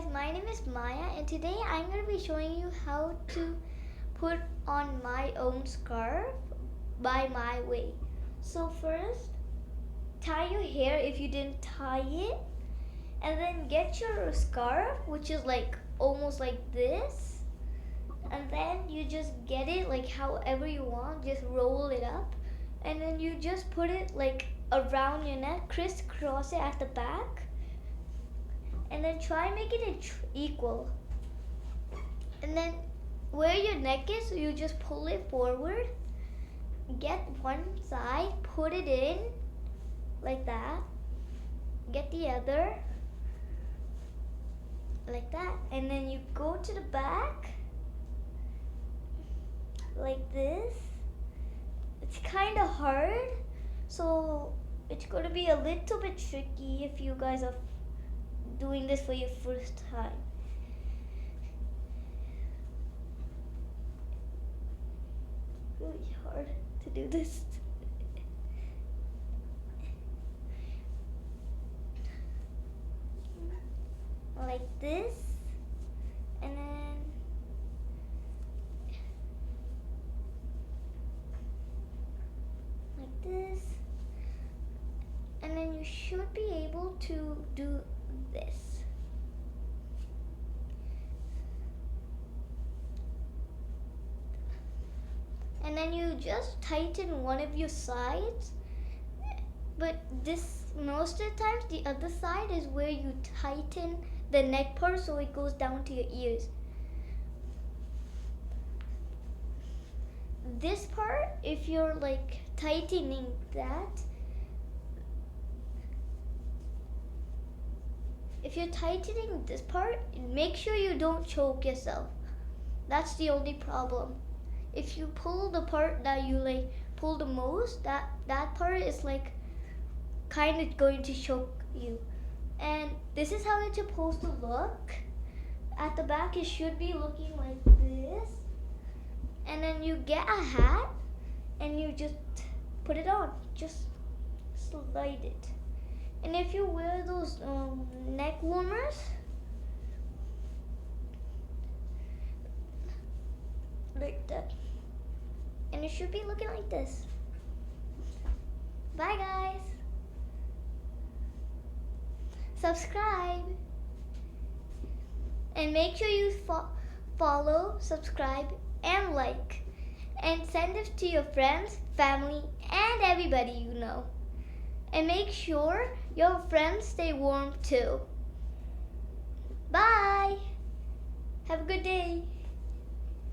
guys, my name is Maya and today I'm going to be showing you how to put on my own scarf by my way. So first, tie your hair if you didn't tie it, and then get your scarf, which is like almost like this, and then you just get it like however you want, just roll it up, and then you just put it like around your neck, crisscross it at the back, and then try making it equal. And then where your neck is, you just pull it forward, get one side, put it in like that, get the other like that, and then you go to the back like this. It's kind of hard, so it's going to be a little bit tricky if you guys are doing this for your first time. Really hard to do this. Like this, and then like this, and then you should be able to do this. And then you just tighten one of your sides, but this most of the times the other side is where you tighten the neck part so it goes down to your ears. This part, if you're like tightening that, if you're tightening this part, make sure you don't choke yourself. That's the only problem. If you pull the part that you like pull the most, that part is like kind of going to choke you. And this is how it's supposed to look. At the back it should be looking like this. And then you get a hat and you just put it on. Just slide it. And if you wear those neck warmers, like that, and it should be looking like this. Bye guys. Subscribe and make sure you follow, subscribe, and like, and send it to your friends, family, and everybody you know. And make sure your friends stay warm too. Bye. Have a good day.